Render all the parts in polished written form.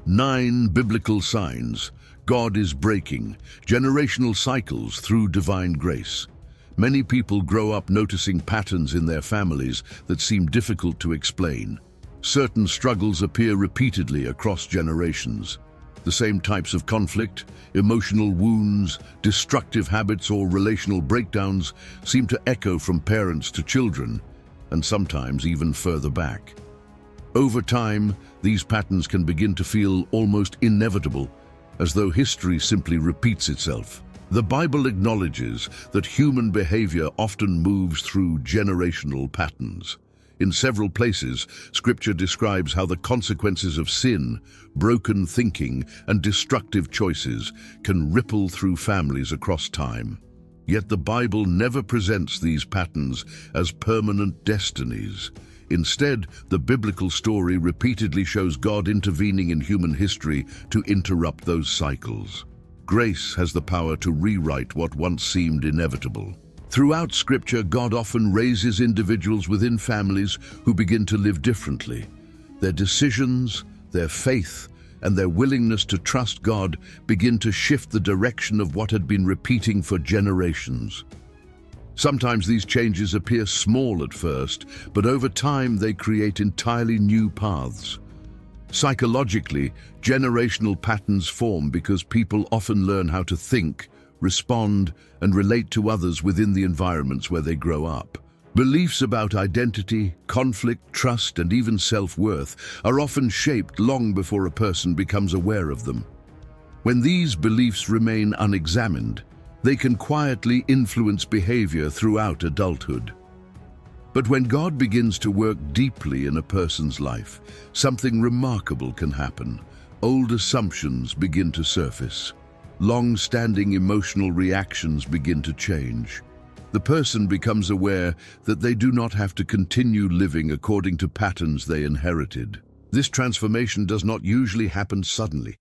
9 biblical signs God is breaking generational cycles through divine grace. Many people grow up noticing patterns in their families that seem difficult to explain. Certain struggles appear repeatedly across generations. The same types of conflict, emotional wounds, destructive habits, or relational breakdowns seem to echo from parents to children, and sometimes even further back. Over time, these patterns can begin to feel almost inevitable, as though history simply repeats itself. The Bible acknowledges that human behavior often moves through generational patterns. In several places, Scripture describes how the consequences of sin, broken thinking, and destructive choices can ripple through families across time. Yet the Bible never presents these patterns as permanent destinies. Instead, the biblical story repeatedly shows God intervening in human history to interrupt those cycles. Grace has the power to rewrite what once seemed inevitable. Throughout Scripture, God often raises individuals within families who begin to live differently. Their decisions, their faith, and their willingness to trust God begin to shift the direction of what had been repeating for generations. Sometimes these changes appear small at first, but over time they create entirely new paths. Psychologically, generational patterns form because people often learn how to think, respond, and relate to others within the environments where they grow up. Beliefs about identity, conflict, trust, and even self-worth are often shaped long before a person becomes aware of them. When these beliefs remain unexamined, they can quietly influence behavior throughout adulthood. But when God begins to work deeply in a person's life, something remarkable can happen. Old assumptions begin to surface. Long-standing emotional reactions begin to change. The person becomes aware that they do not have to continue living according to patterns they inherited. This transformation does not usually happen suddenly.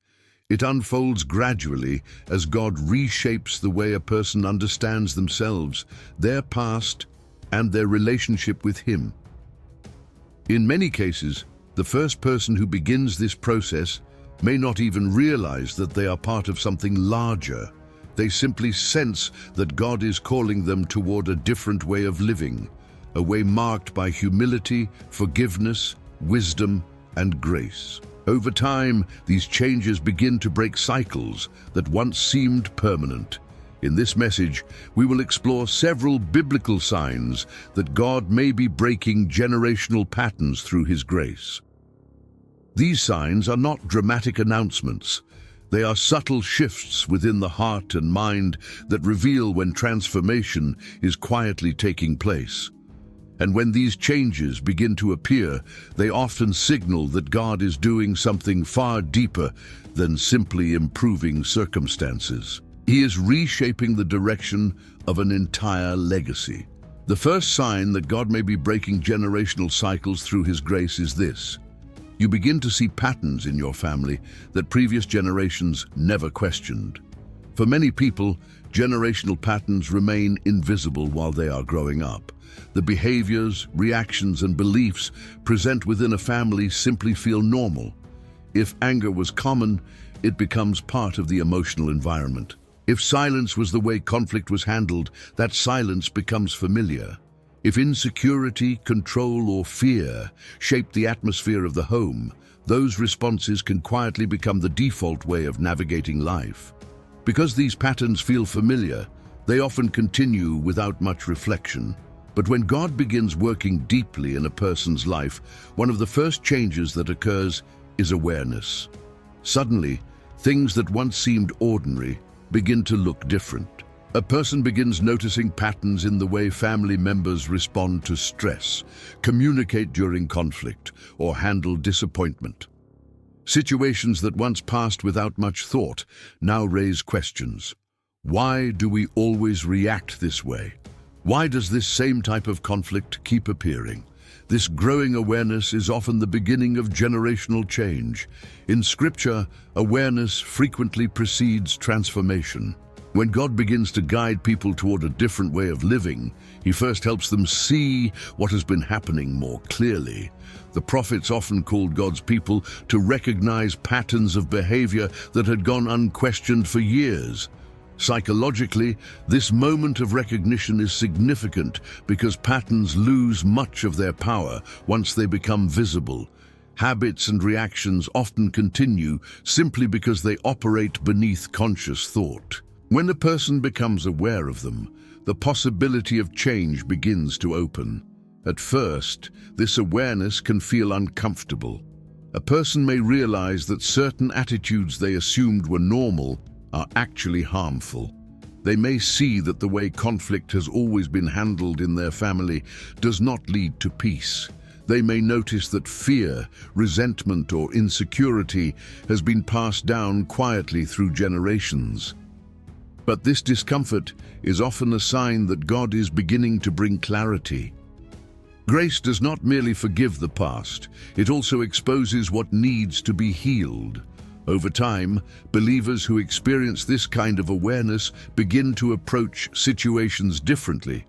It unfolds gradually as God reshapes the way a person understands themselves, their past, and their relationship with Him. In many cases, the first person who begins this process may not even realize that they are part of something larger. They simply sense that God is calling them toward a different way of living, a way marked by humility, forgiveness, wisdom, and grace. Over time, these changes begin to break cycles that once seemed permanent. In this message, we will explore several biblical signs that God may be breaking generational patterns through His grace. These signs are not dramatic announcements. They are subtle shifts within the heart and mind that reveal when transformation is quietly taking place. And when these changes begin to appear, they often signal that God is doing something far deeper than simply improving circumstances. He is reshaping the direction of an entire legacy. The first sign that God may be breaking generational cycles through His grace is this: you begin to see patterns in your family that previous generations never questioned. For many people, generational patterns remain invisible while they are growing up. The behaviors, reactions, and beliefs present within a family simply feel normal. If anger was common, it becomes part of the emotional environment. If silence was the way conflict was handled, that silence becomes familiar. If insecurity, control, or fear shaped the atmosphere of the home, those responses can quietly become the default way of navigating life. Because these patterns feel familiar, they often continue without much reflection. But when God begins working deeply in a person's life, one of the first changes that occurs is awareness. Suddenly, things that once seemed ordinary begin to look different. A person begins noticing patterns in the way family members respond to stress, communicate during conflict, or handle disappointment. Situations that once passed without much thought now raise questions. Why do we always react this way? Why does this same type of conflict keep appearing? This growing awareness is often the beginning of generational change. In Scripture, awareness frequently precedes transformation. When God begins to guide people toward a different way of living, He first helps them see what has been happening more clearly. The prophets often called God's people to recognize patterns of behavior that had gone unquestioned for years. Psychologically, this moment of recognition is significant because patterns lose much of their power once they become visible. Habits and reactions often continue simply because they operate beneath conscious thought. When a person becomes aware of them, the possibility of change begins to open. At first, this awareness can feel uncomfortable. A person may realize that certain attitudes they assumed were normal are actually harmful. They may see that the way conflict has always been handled in their family does not lead to peace. They may notice that fear, resentment, or insecurity has been passed down quietly through generations. But this discomfort is often a sign that God is beginning to bring clarity. Grace does not merely forgive the past, it also exposes what needs to be healed. Over time, believers who experience this kind of awareness begin to approach situations differently.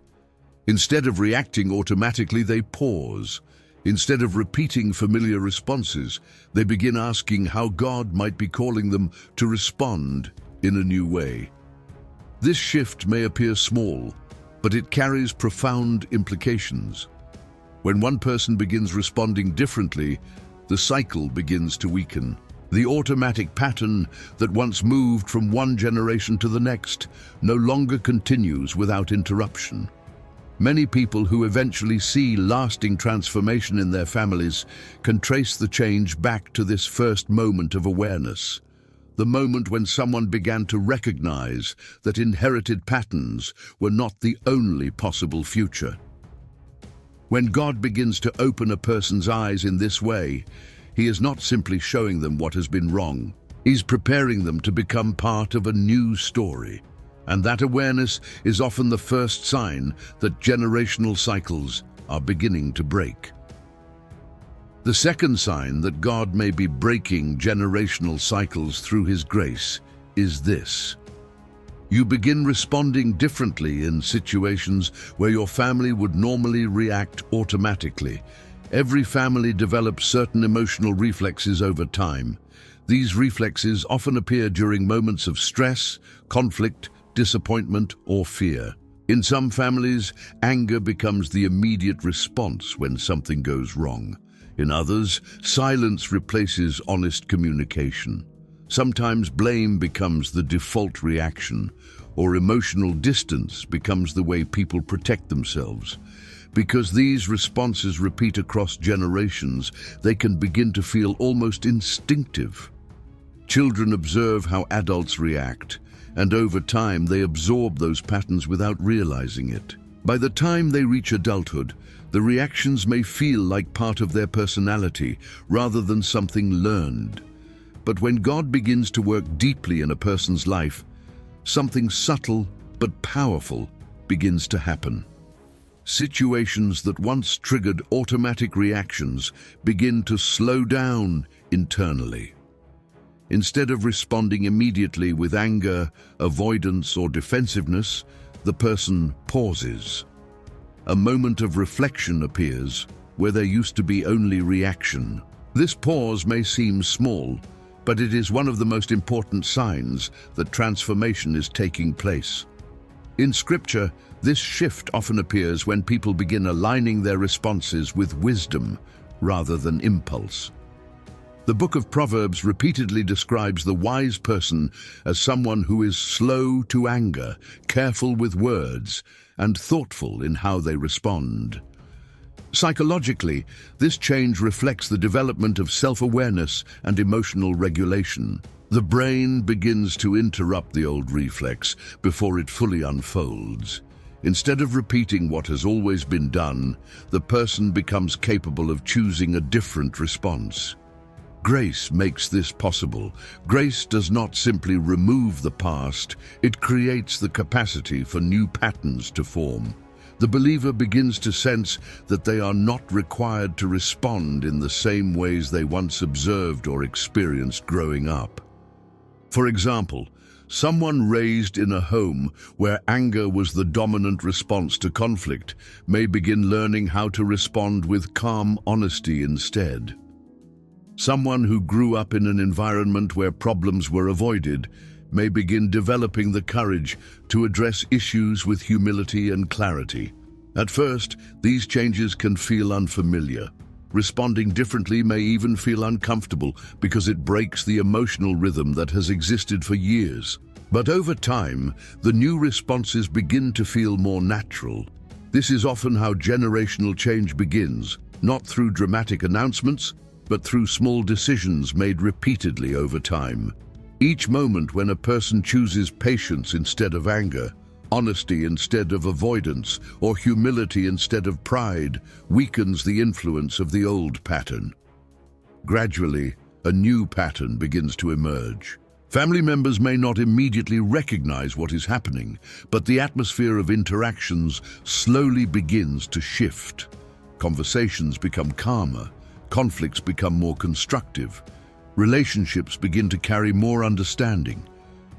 Instead of reacting automatically, they pause. Instead of repeating familiar responses, they begin asking how God might be calling them to respond in a new way. This shift may appear small, but it carries profound implications. When one person begins responding differently, the cycle begins to weaken. The automatic pattern that once moved from one generation to the next no longer continues without interruption. Many people who eventually see lasting transformation in their families can trace the change back to this first moment of awareness. The moment when someone began to recognize that inherited patterns were not the only possible future. When God begins to open a person's eyes in this way, He is not simply showing them what has been wrong. He's preparing them to become part of a new story. And that awareness is often the first sign that generational cycles are beginning to break. The second sign that God may be breaking generational cycles through His grace is this. You begin responding differently in situations where your family would normally react automatically. Every family develops certain emotional reflexes over time. These reflexes often appear during moments of stress, conflict, disappointment, or fear. In some families, anger becomes the immediate response when something goes wrong. In others, silence replaces honest communication. Sometimes blame becomes the default reaction, or emotional distance becomes the way people protect themselves. Because these responses repeat across generations, they can begin to feel almost instinctive. Children observe how adults react, and over time they absorb those patterns without realizing it. By the time they reach adulthood, the reactions may feel like part of their personality rather than something learned. But when God begins to work deeply in a person's life, something subtle but powerful begins to happen. Situations that once triggered automatic reactions begin to slow down internally. Instead of responding immediately with anger, avoidance, or defensiveness, the person pauses. A moment of reflection appears where there used to be only reaction. This pause may seem small, but it is one of the most important signs that transformation is taking place. In Scripture, this shift often appears when people begin aligning their responses with wisdom rather than impulse. The book of Proverbs repeatedly describes the wise person as someone who is slow to anger, careful with words, and thoughtful in how they respond. Psychologically, this change reflects the development of self-awareness and emotional regulation. The brain begins to interrupt the old reflex before it fully unfolds. Instead of repeating what has always been done, the person becomes capable of choosing a different response. Grace makes this possible. Grace does not simply remove the past, it creates the capacity for new patterns to form. The believer begins to sense that they are not required to respond in the same ways they once observed or experienced growing up. For example, Someone raised in a home where anger was the dominant response to conflict may begin learning how to respond with calm honesty instead. Someone who grew up in an environment where problems were avoided may begin developing the courage to address issues with humility and clarity. At first, these changes can feel unfamiliar. Responding differently may even feel uncomfortable because it breaks the emotional rhythm that has existed for years. But over time, the new responses begin to feel more natural. This is often how generational change begins, not through dramatic announcements, but through small decisions made repeatedly over time. Each moment when a person chooses patience instead of anger, honesty instead of avoidance, or humility instead of pride, weakens the influence of the old pattern. Gradually, a new pattern begins to emerge. Family members may not immediately recognize what is happening, but the atmosphere of interactions slowly begins to shift. Conversations become calmer, conflicts become more constructive, relationships begin to carry more understanding.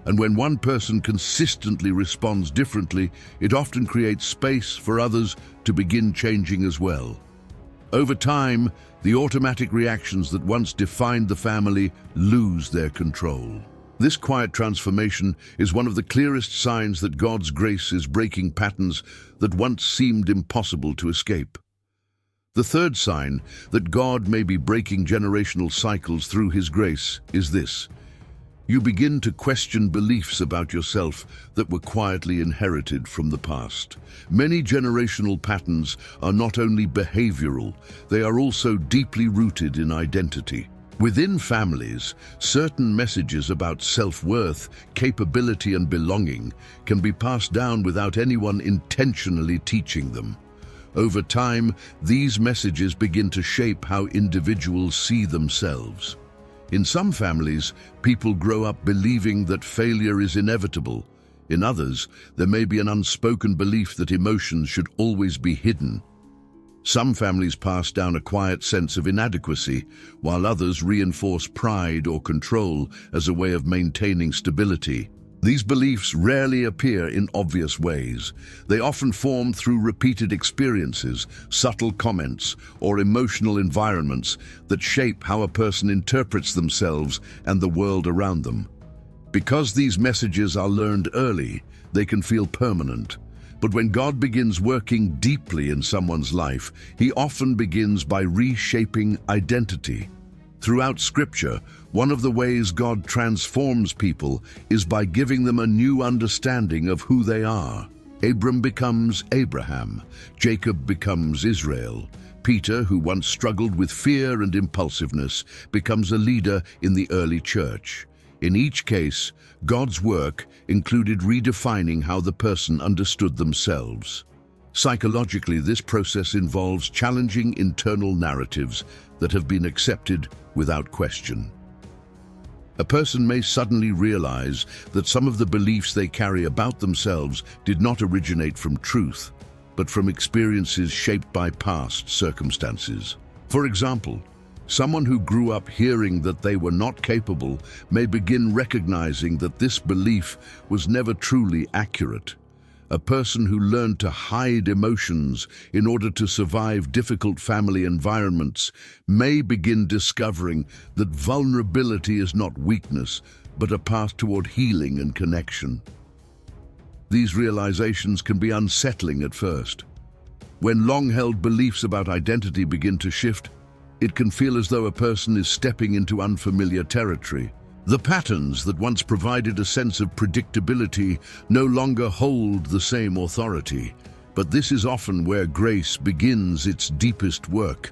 And when one person consistently responds differently, it often creates space for others to begin changing as well. Over time, the automatic reactions that once defined the family lose their control. This quiet transformation is one of the clearest signs that God's grace is breaking patterns that once seemed impossible to escape. The third sign that God may be breaking generational cycles through His grace is this: you begin to question beliefs about yourself that were quietly inherited from the past. Many generational patterns are not only behavioral, they are also deeply rooted in identity. Within families, certain messages about self-worth, capability, and belonging can be passed down without anyone intentionally teaching them. Over time, these messages begin to shape how individuals see themselves. In some families, people grow up believing that failure is inevitable. In others, there may be an unspoken belief that emotions should always be hidden. Some families pass down a quiet sense of inadequacy, while others reinforce pride or control as a way of maintaining stability. These beliefs rarely appear in obvious ways. They often form through repeated experiences, subtle comments, or emotional environments that shape how a person interprets themselves and the world around them. Because these messages are learned early, they can feel permanent. But when God begins working deeply in someone's life, He often begins by reshaping identity. Throughout Scripture, one of the ways God transforms people is by giving them a new understanding of who they are. Abram becomes Abraham, Jacob becomes Israel. Peter, who once struggled with fear and impulsiveness, becomes a leader in the early church. In each case, God's work included redefining how the person understood themselves. Psychologically, this process involves challenging internal narratives that have been accepted without question. A person may suddenly realize that some of the beliefs they carry about themselves did not originate from truth, but from experiences shaped by past circumstances. For example, someone who grew up hearing that they were not capable may begin recognizing that this belief was never truly accurate. A person who learned to hide emotions in order to survive difficult family environments may begin discovering that vulnerability is not weakness, but a path toward healing and connection. These realizations can be unsettling at first. When long-held beliefs about identity begin to shift, it can feel as though a person is stepping into unfamiliar territory. The patterns that once provided a sense of predictability no longer hold the same authority, but this is often where grace begins its deepest work.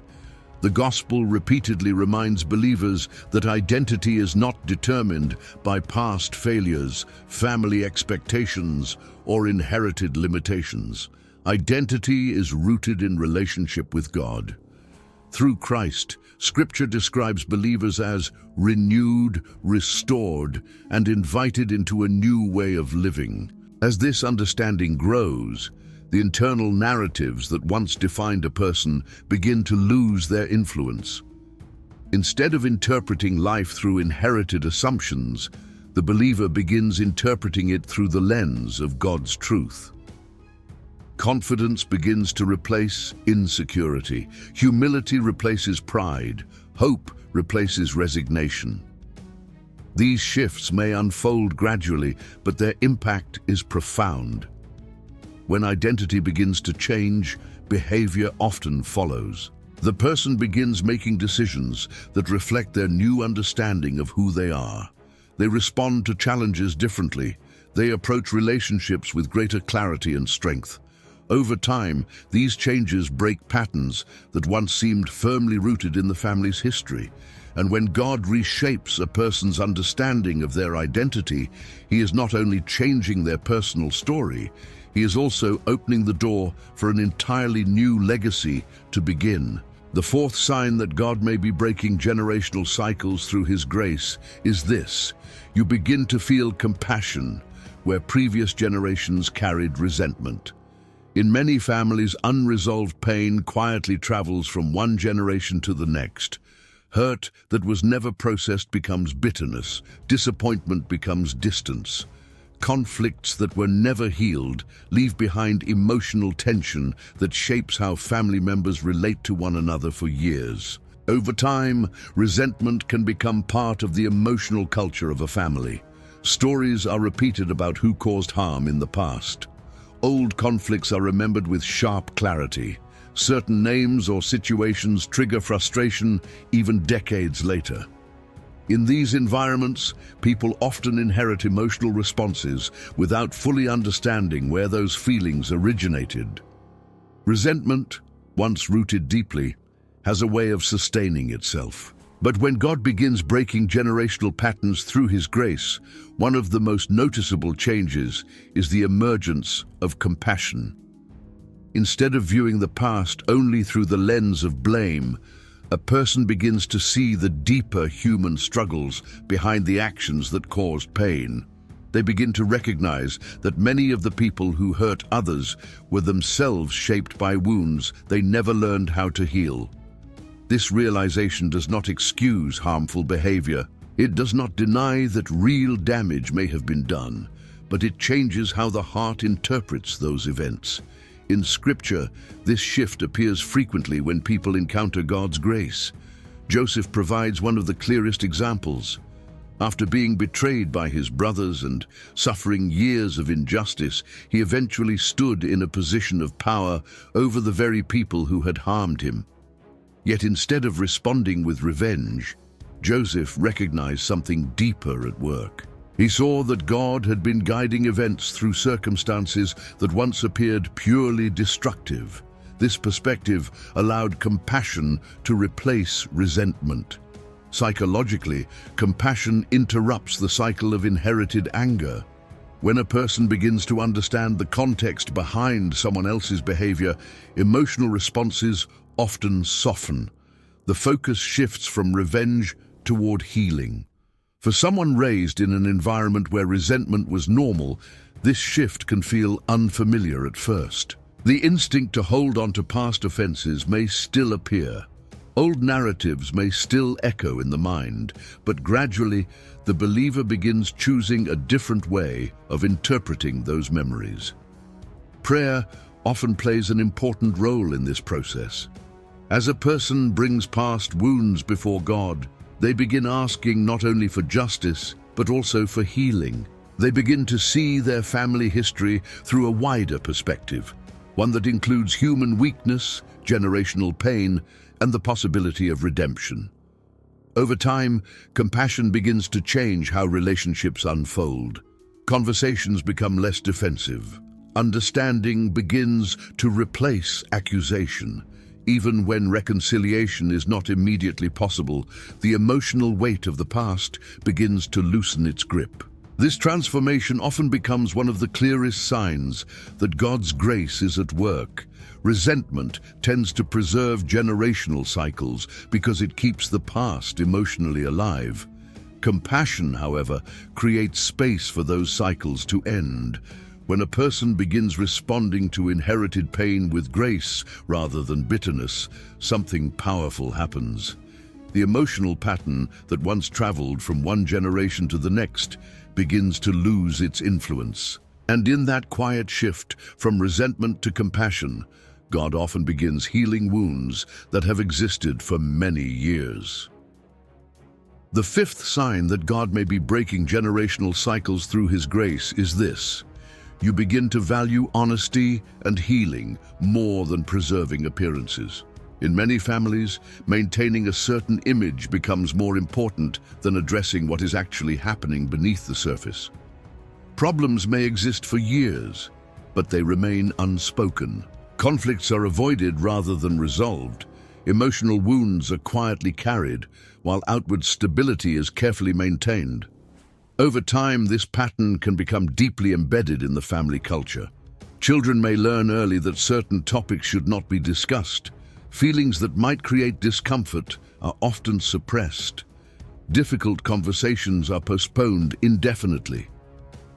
The gospel repeatedly reminds believers that identity is not determined by past failures, family expectations, or inherited limitations. Identity is rooted in relationship with God. Through Christ, Scripture describes believers as renewed, restored, and invited into a new way of living. As this understanding grows, the internal narratives that once defined a person begin to lose their influence. Instead of interpreting life through inherited assumptions, the believer begins interpreting it through the lens of God's truth. Confidence begins to replace insecurity. Humility replaces pride. Hope replaces resignation. These shifts may unfold gradually, but their impact is profound. When identity begins to change, behavior often follows. The person begins making decisions that reflect their new understanding of who they are. They respond to challenges differently. They approach relationships with greater clarity and strength. Over time, these changes break patterns that once seemed firmly rooted in the family's history. And when God reshapes a person's understanding of their identity, He is not only changing their personal story, He is also opening the door for an entirely new legacy to begin. The fourth sign that God may be breaking generational cycles through His grace is this: you begin to feel compassion where previous generations carried resentment. In many families, unresolved pain quietly travels from one generation to the next. Hurt that was never processed becomes bitterness. Disappointment becomes distance. Conflicts that were never healed leave behind emotional tension that shapes how family members relate to one another for years. Over time, resentment can become part of the emotional culture of a family. Stories are repeated about who caused harm in the past. Old conflicts are remembered with sharp clarity. Certain names or situations trigger frustration even decades later. In these environments, people often inherit emotional responses without fully understanding where those feelings originated. Resentment, once rooted deeply, has a way of sustaining itself. But when God begins breaking generational patterns through His grace, one of the most noticeable changes is the emergence of compassion. Instead of viewing the past only through the lens of blame, a person begins to see the deeper human struggles behind the actions that caused pain. They begin to recognize that many of the people who hurt others were themselves shaped by wounds they never learned how to heal. This realization does not excuse harmful behavior. It does not deny that real damage may have been done, but it changes how the heart interprets those events. In Scripture, this shift appears frequently when people encounter God's grace. Joseph provides one of the clearest examples. After being betrayed by his brothers and suffering years of injustice, he eventually stood in a position of power over the very people who had harmed him. Yet instead of responding with revenge, Joseph recognized something deeper at work. He saw that God had been guiding events through circumstances that once appeared purely destructive. This perspective allowed compassion to replace resentment. Psychologically, compassion interrupts the cycle of inherited anger. When a person begins to understand the context behind someone else's behavior, emotional responses often soften. The focus shifts from revenge toward healing. For someone raised in an environment where resentment was normal, this shift can feel unfamiliar at first. The instinct to hold on to past offenses may still appear. Old narratives may still echo in the mind, but gradually the believer begins choosing a different way of interpreting those memories. Prayer often plays an important role in this process. As a person brings past wounds before God, they begin asking not only for justice, but also for healing. They begin to see their family history through a wider perspective, one that includes human weakness, generational pain, and the possibility of redemption. Over time, compassion begins to change how relationships unfold. Conversations become less defensive. Understanding begins to replace accusation. Even when reconciliation is not immediately possible, the emotional weight of the past begins to loosen its grip. This transformation often becomes one of the clearest signs that God's grace is at work. Resentment tends to preserve generational cycles because it keeps the past emotionally alive. Compassion, however, creates space for those cycles to end. When a person begins responding to inherited pain with grace rather than bitterness, something powerful happens. The emotional pattern that once traveled from one generation to the next begins to lose its influence. And in that quiet shift from resentment to compassion, God often begins healing wounds that have existed for many years. The fifth sign that God may be breaking generational cycles through His grace is this: you begin to value honesty and healing more than preserving appearances. In many families, maintaining a certain image becomes more important than addressing what is actually happening beneath the surface. Problems may exist for years, but they remain unspoken. Conflicts are avoided rather than resolved. Emotional wounds are quietly carried, while outward stability is carefully maintained. Over time, this pattern can become deeply embedded in the family culture. Children may learn early that certain topics should not be discussed. Feelings that might create discomfort are often suppressed. Difficult conversations are postponed indefinitely.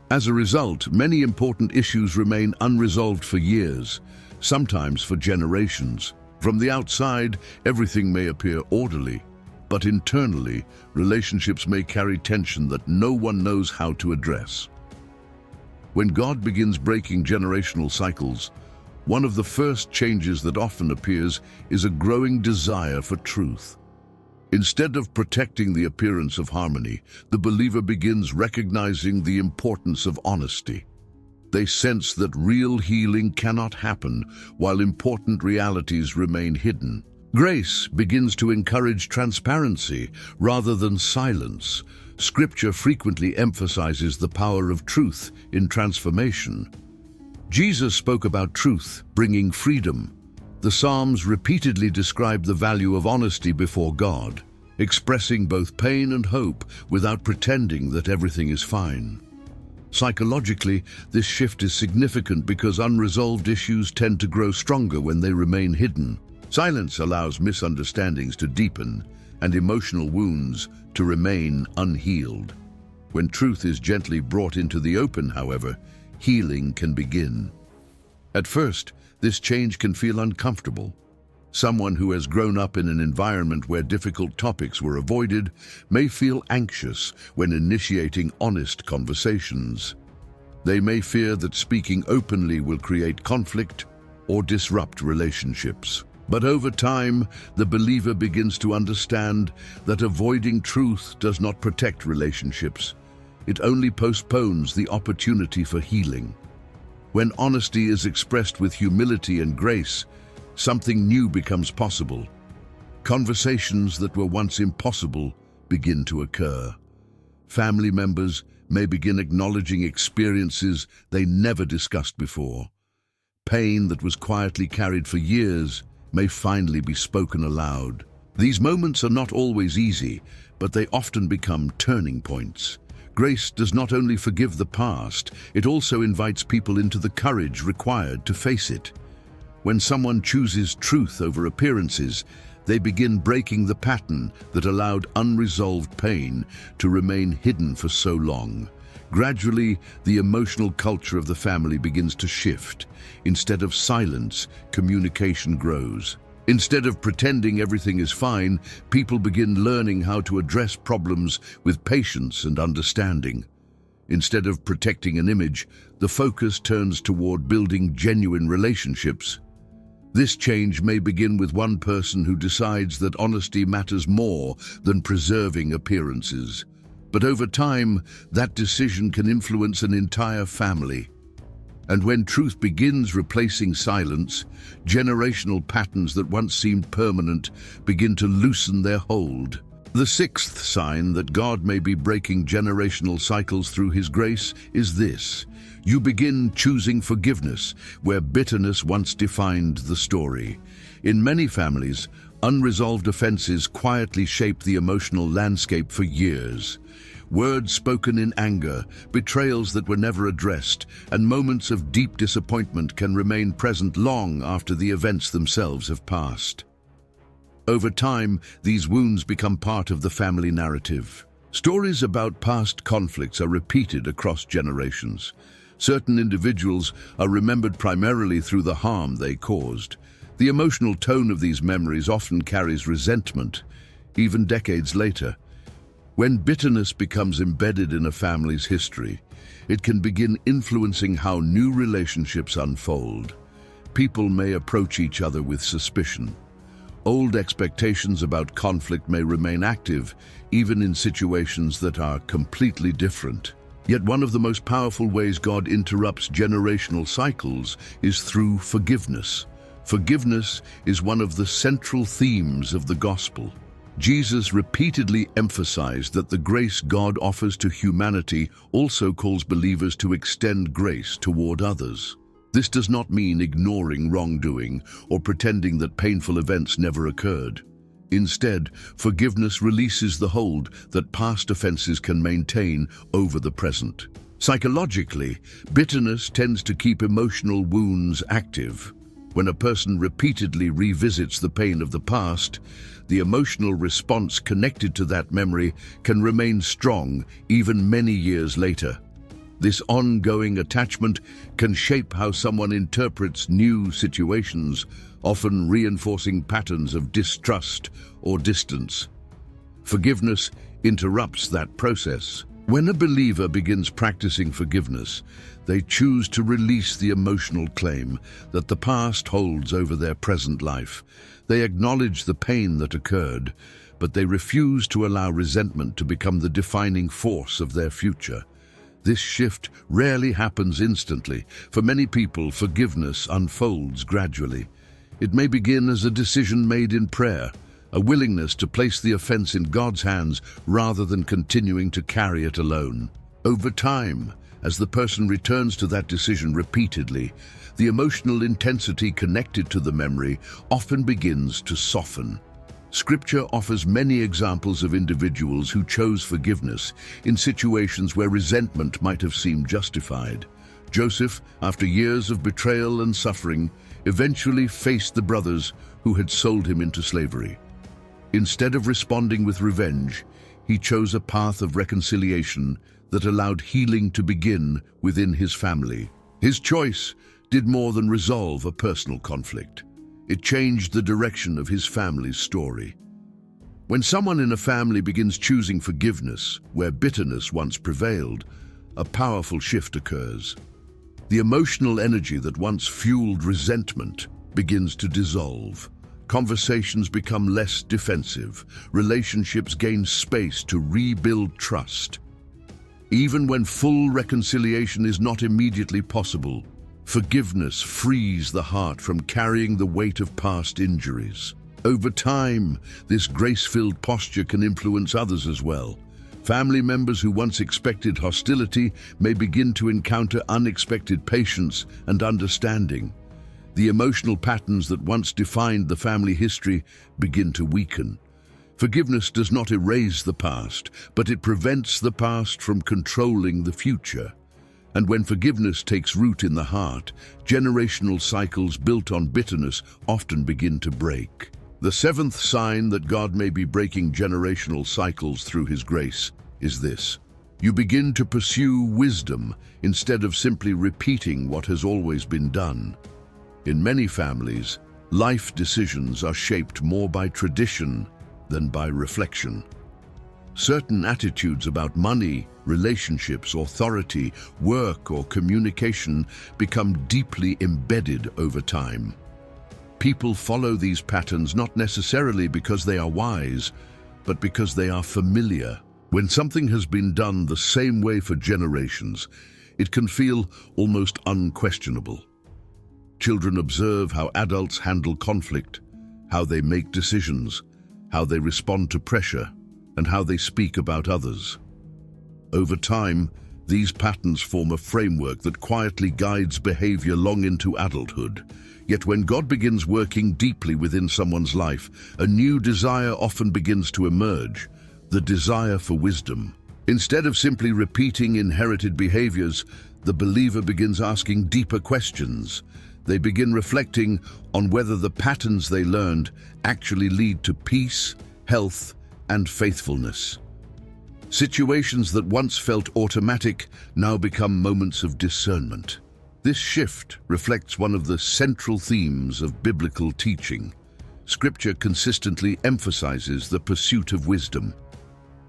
As a result, many important issues remain unresolved for years, sometimes for generations. From the outside, everything may appear orderly, but internally, relationships may carry tension that no one knows how to address. When God begins breaking generational cycles, one of the first changes that often appears is a growing desire for truth. Instead of protecting the appearance of harmony, the believer begins recognizing the importance of honesty. They sense that real healing cannot happen while important realities remain hidden. Grace begins to encourage transparency rather than silence. Scripture frequently emphasizes the power of truth in transformation. Jesus spoke about truth bringing freedom. The Psalms repeatedly describe the value of honesty before God, expressing both pain and hope without pretending that everything is fine. Psychologically, this shift is significant because unresolved issues tend to grow stronger when they remain hidden. Silence allows misunderstandings to deepen and emotional wounds to remain unhealed. When truth is gently brought into the open, however, healing can begin. At first, this change can feel uncomfortable. Someone who has grown up in an environment where difficult topics were avoided may feel anxious when initiating honest conversations. They may fear that speaking openly will create conflict or disrupt relationships. But over time, the believer begins to understand that avoiding truth does not protect relationships. It only postpones the opportunity for healing. When honesty is expressed with humility and grace, something new becomes possible. Conversations that were once impossible begin to occur. Family members may begin acknowledging experiences they never discussed before. Pain that was quietly carried for years may finally be spoken aloud. These moments are not always easy, but they often become turning points. Grace does not only forgive the past, it also invites people into the courage required to face it. When someone chooses truth over appearances, they begin breaking the pattern that allowed unresolved pain to remain hidden for so long. Gradually, the emotional culture of the family begins to shift. Instead of silence, communication grows. Instead of pretending everything is fine, people begin learning how to address problems with patience and understanding. Instead of protecting an image, the focus turns toward building genuine relationships. This change may begin with one person who decides that honesty matters more than preserving appearances. But over time, that decision can influence an entire family. And when truth begins replacing silence, generational patterns that once seemed permanent begin to loosen their hold. The sixth sign that God may be breaking generational cycles through His grace is this: you begin choosing forgiveness where bitterness once defined the story. In many families, unresolved offenses quietly shape the emotional landscape for years. Words spoken in anger, betrayals that were never addressed, and moments of deep disappointment can remain present long after the events themselves have passed. Over time, these wounds become part of the family narrative. Stories about past conflicts are repeated across generations. Certain individuals are remembered primarily through the harm they caused. The emotional tone of these memories often carries resentment, even decades later. When bitterness becomes embedded in a family's history, it can begin influencing how new relationships unfold. People may approach each other with suspicion. Old expectations about conflict may remain active, even in situations that are completely different. Yet one of the most powerful ways God interrupts generational cycles is through forgiveness. Forgiveness is one of the central themes of the gospel. Jesus repeatedly emphasized that the grace God offers to humanity also calls believers to extend grace toward others. This does not mean ignoring wrongdoing or pretending that painful events never occurred. Instead, forgiveness releases the hold that past offenses can maintain over the present. Psychologically, bitterness tends to keep emotional wounds active. When a person repeatedly revisits the pain of the past, the emotional response connected to that memory can remain strong even many years later. This ongoing attachment can shape how someone interprets new situations, often reinforcing patterns of distrust or distance. Forgiveness interrupts that process. When a believer begins practicing forgiveness, they choose to release the emotional claim that the past holds over their present life. They acknowledge the pain that occurred, but they refuse to allow resentment to become the defining force of their future. This shift rarely happens instantly. For many people, forgiveness unfolds gradually. It may begin as a decision made in prayer, a willingness to place the offense in God's hands rather than continuing to carry it alone. Over time, as the person returns to that decision repeatedly, the emotional intensity connected to the memory often begins to soften. Scripture offers many examples of individuals who chose forgiveness in situations where resentment might have seemed justified. Joseph, after years of betrayal and suffering, eventually faced the brothers who had sold him into slavery. Instead of responding with revenge, he chose a path of reconciliation that allowed healing to begin within his family. His choice did more than resolve a personal conflict. It changed the direction of his family's story. When someone in a family begins choosing forgiveness where bitterness once prevailed, a powerful shift occurs. The emotional energy that once fueled resentment begins to dissolve. Conversations become less defensive. Relationships gain space to rebuild trust. Even when full reconciliation is not immediately possible, forgiveness frees the heart from carrying the weight of past injuries. Over time, this grace-filled posture can influence others as well. Family members who once expected hostility may begin to encounter unexpected patience and understanding. The emotional patterns that once defined the family history begin to weaken. Forgiveness does not erase the past, but it prevents the past from controlling the future. And when forgiveness takes root in the heart, generational cycles built on bitterness often begin to break. The seventh sign that God may be breaking generational cycles through His grace is this: you begin to pursue wisdom instead of simply repeating what has always been done. In many families, life decisions are shaped more by tradition than by reflection. Certain attitudes about money, relationships, authority, work, or communication become deeply embedded over time. People follow these patterns not necessarily because they are wise, but because they are familiar. When something has been done the same way for generations, it can feel almost unquestionable. Children observe how adults handle conflict, how they make decisions, how they respond to pressure, and how they speak about others. Over time, these patterns form a framework that quietly guides behavior long into adulthood. Yet when God begins working deeply within someone's life, a new desire often begins to emerge: the desire for wisdom. Instead of simply repeating inherited behaviors, the believer begins asking deeper questions. They begin reflecting on whether the patterns they learned actually lead to peace, health, and faithfulness. Situations that once felt automatic now become moments of discernment. This shift reflects one of the central themes of biblical teaching. Scripture consistently emphasizes the pursuit of wisdom.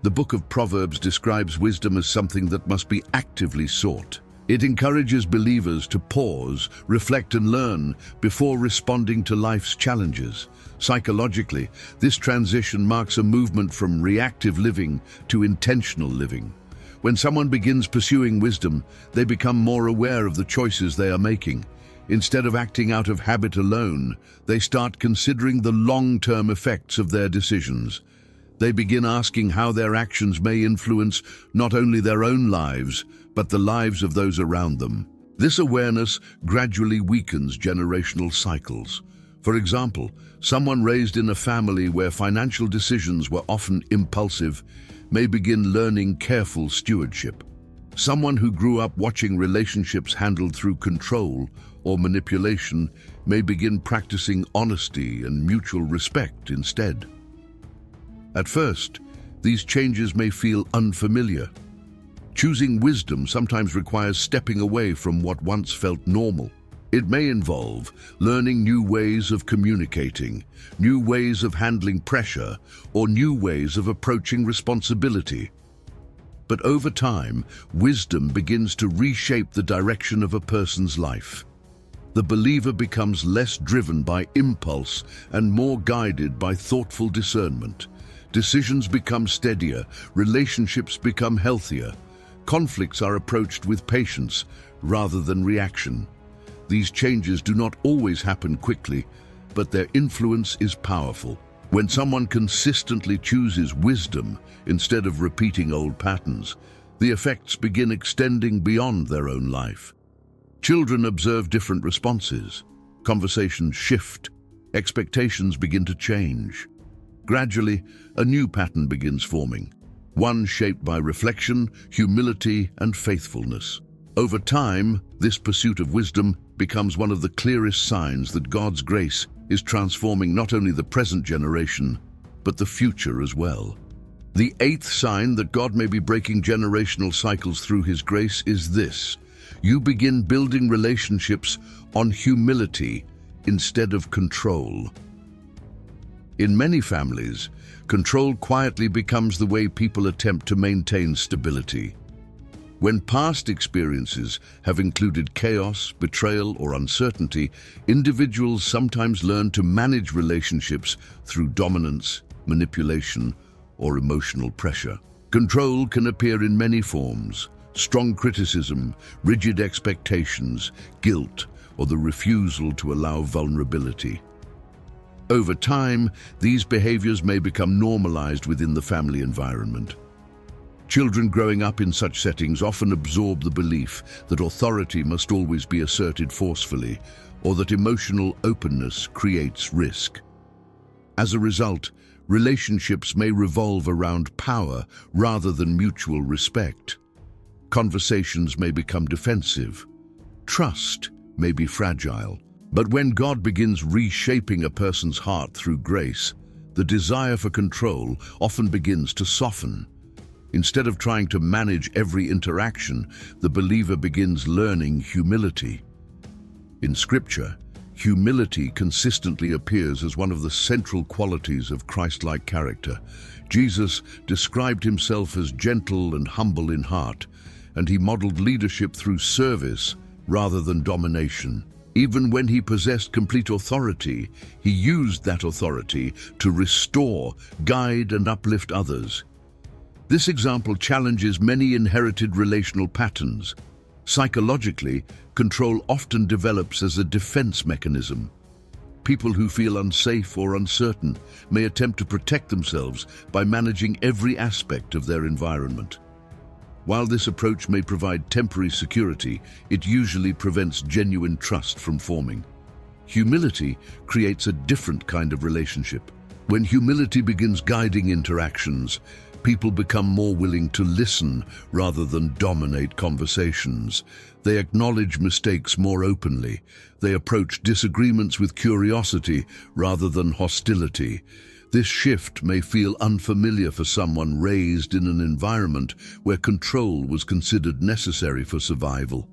The book of Proverbs describes wisdom as something that must be actively sought. It encourages believers to pause, reflect and learn before responding to life's challenges. Psychologically, this transition marks a movement from reactive living to intentional living. When someone begins pursuing wisdom, they become more aware of the choices they are making. Instead of acting out of habit alone, they start considering the long-term effects of their decisions. They begin asking how their actions may influence not only their own lives, but the lives of those around them. This awareness gradually weakens generational cycles. For example, someone raised in a family where financial decisions were often impulsive may begin learning careful stewardship. Someone who grew up watching relationships handled through control or manipulation may begin practicing honesty and mutual respect instead. At first, these changes may feel unfamiliar. Choosing wisdom sometimes requires stepping away from what once felt normal. It may involve learning new ways of communicating, new ways of handling pressure, or new ways of approaching responsibility. But over time, wisdom begins to reshape the direction of a person's life. The believer becomes less driven by impulse and more guided by thoughtful discernment. Decisions become steadier, relationships become healthier. Conflicts are approached with patience rather than reaction. These changes do not always happen quickly, but their influence is powerful. When someone consistently chooses wisdom instead of repeating old patterns, the effects begin extending beyond their own life. Children observe different responses. Conversations shift. Expectations begin to change. Gradually, a new pattern begins forming, one shaped by reflection, humility, and faithfulness. Over time, this pursuit of wisdom becomes one of the clearest signs that God's grace is transforming not only the present generation, but the future as well. The eighth sign that God may be breaking generational cycles through His grace is this: you begin building relationships on humility instead of control. In many families, control quietly becomes the way people attempt to maintain stability. When past experiences have included chaos, betrayal, or uncertainty, individuals sometimes learn to manage relationships through dominance, manipulation, or emotional pressure. Control can appear in many forms: strong criticism, rigid expectations, guilt, or the refusal to allow vulnerability. Over time, these behaviors may become normalized within the family environment. Children growing up in such settings often absorb the belief that authority must always be asserted forcefully, or that emotional openness creates risk. As a result, relationships may revolve around power rather than mutual respect. Conversations may become defensive. Trust may be fragile. But when God begins reshaping a person's heart through grace, the desire for control often begins to soften. Instead of trying to manage every interaction, the believer begins learning humility. In Scripture, humility consistently appears as one of the central qualities of Christ-like character. Jesus described himself as gentle and humble in heart, and he modeled leadership through service rather than domination. Even when he possessed complete authority, he used that authority to restore, guide, and uplift others. This example challenges many inherited relational patterns. Psychologically, control often develops as a defense mechanism. People who feel unsafe or uncertain may attempt to protect themselves by managing every aspect of their environment. While this approach may provide temporary security, it usually prevents genuine trust from forming. Humility creates a different kind of relationship. When humility begins guiding interactions, people become more willing to listen rather than dominate conversations. They acknowledge mistakes more openly. They approach disagreements with curiosity rather than hostility. This shift may feel unfamiliar for someone raised in an environment where control was considered necessary for survival.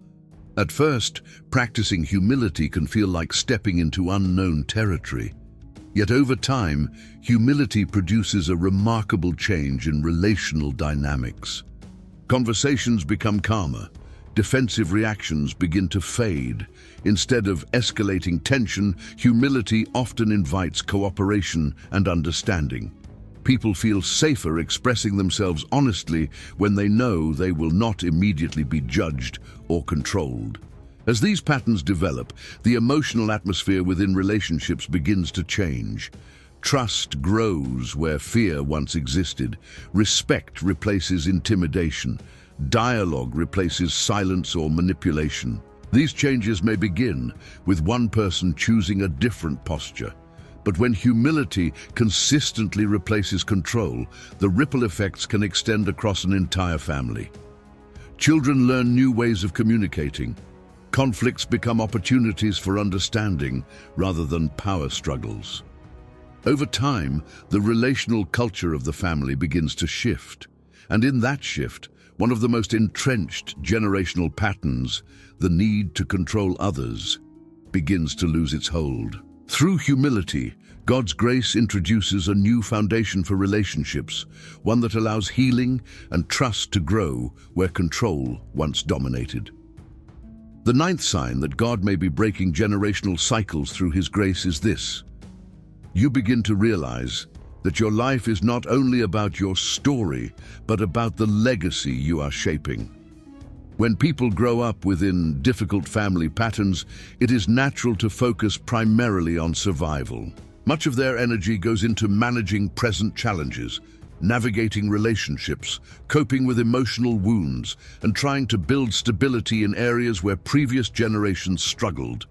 At first, practicing humility can feel like stepping into unknown territory. Yet over time, humility produces a remarkable change in relational dynamics. Conversations become calmer, defensive reactions begin to fade. Instead of escalating tension, humility often invites cooperation and understanding. People feel safer expressing themselves honestly when they know they will not immediately be judged or controlled. As these patterns develop, the emotional atmosphere within relationships begins to change. Trust grows where fear once existed. Respect replaces intimidation. Dialogue replaces silence or manipulation. These changes may begin with one person choosing a different posture. But when humility consistently replaces control, the ripple effects can extend across an entire family. Children learn new ways of communicating. Conflicts become opportunities for understanding rather than power struggles. Over time, the relational culture of the family begins to shift. And in that shift, one of the most entrenched generational patterns, the need to control others, begins to lose its hold. Through humility, God's grace introduces a new foundation for relationships, one that allows healing and trust to grow where control once dominated. The ninth sign that God may be breaking generational cycles through His grace is this. You begin to realize that your life is not only about your story, but about the legacy you are shaping. When people grow up within difficult family patterns, it is natural to focus primarily on survival. Much of their energy goes into managing present challenges, navigating relationships, coping with emotional wounds, and trying to build stability in areas where previous generations struggled.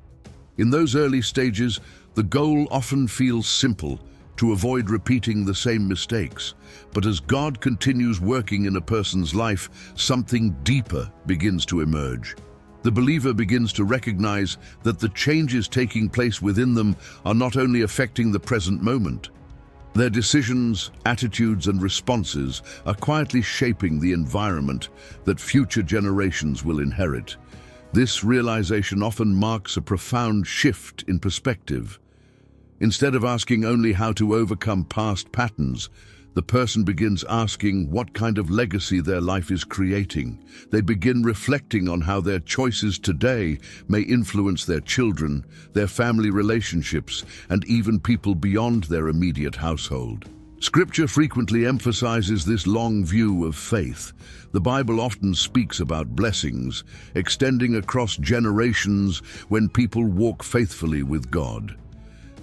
In those early stages, the goal often feels simple, to avoid repeating the same mistakes. But as God continues working in a person's life, something deeper begins to emerge. The believer begins to recognize that the changes taking place within them are not only affecting the present moment. Their decisions, attitudes, and responses are quietly shaping the environment that future generations will inherit. This realization often marks a profound shift in perspective. Instead of asking only how to overcome past patterns, the person begins asking what kind of legacy their life is creating. They begin reflecting on how their choices today may influence their children, their family relationships, and even people beyond their immediate household. Scripture frequently emphasizes this long view of faith. The Bible often speaks about blessings extending across generations when people walk faithfully with God.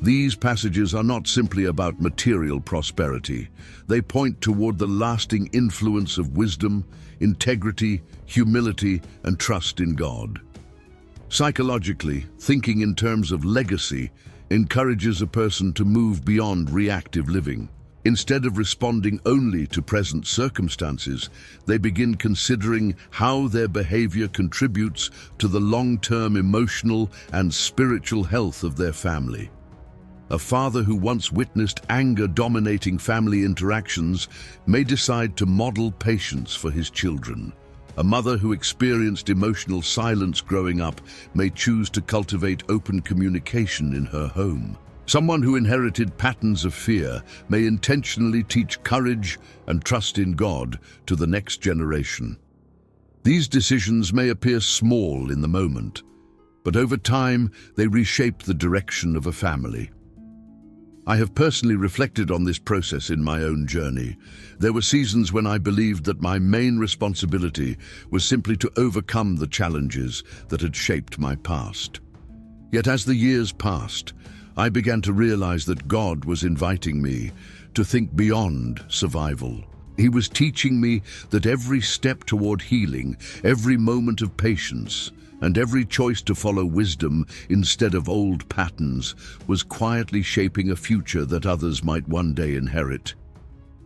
These passages are not simply about material prosperity. They point toward the lasting influence of wisdom, integrity, humility, and trust in God. Psychologically, thinking in terms of legacy encourages a person to move beyond reactive living. Instead of responding only to present circumstances, they begin considering how their behavior contributes to the long-term emotional and spiritual health of their family. A father who once witnessed anger dominating family interactions may decide to model patience for his children. A mother who experienced emotional silence growing up may choose to cultivate open communication in her home. Someone who inherited patterns of fear may intentionally teach courage and trust in God to the next generation. These decisions may appear small in the moment, but over time they reshape the direction of a family. I have personally reflected on this process in my own journey. There were seasons when I believed that my main responsibility was simply to overcome the challenges that had shaped my past. Yet as the years passed, I began to realize that God was inviting me to think beyond survival. He was teaching me that every step toward healing, every moment of patience, and every choice to follow wisdom instead of old patterns was quietly shaping a future that others might one day inherit.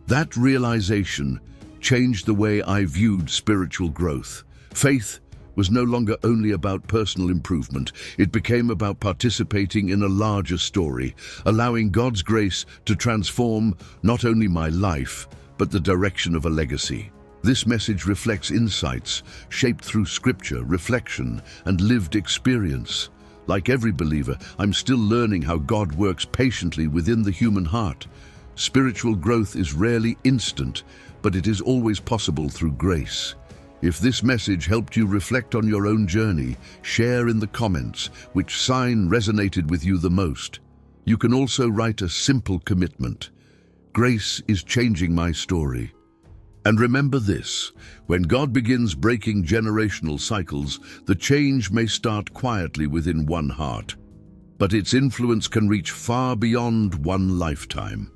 That realization changed the way I viewed spiritual growth. Faith was no longer only about personal improvement. It became about participating in a larger story, allowing God's grace to transform not only my life, but the direction of a legacy. This message reflects insights shaped through scripture, reflection, and lived experience. Like every believer, I'm still learning how God works patiently within the human heart. Spiritual growth is rarely instant, but it is always possible through grace. If this message helped you reflect on your own journey, share in the comments which sign resonated with you the most. You can also write a simple commitment. Grace is changing my story. And remember this, when God begins breaking generational cycles, the change may start quietly within one heart, but its influence can reach far beyond one lifetime.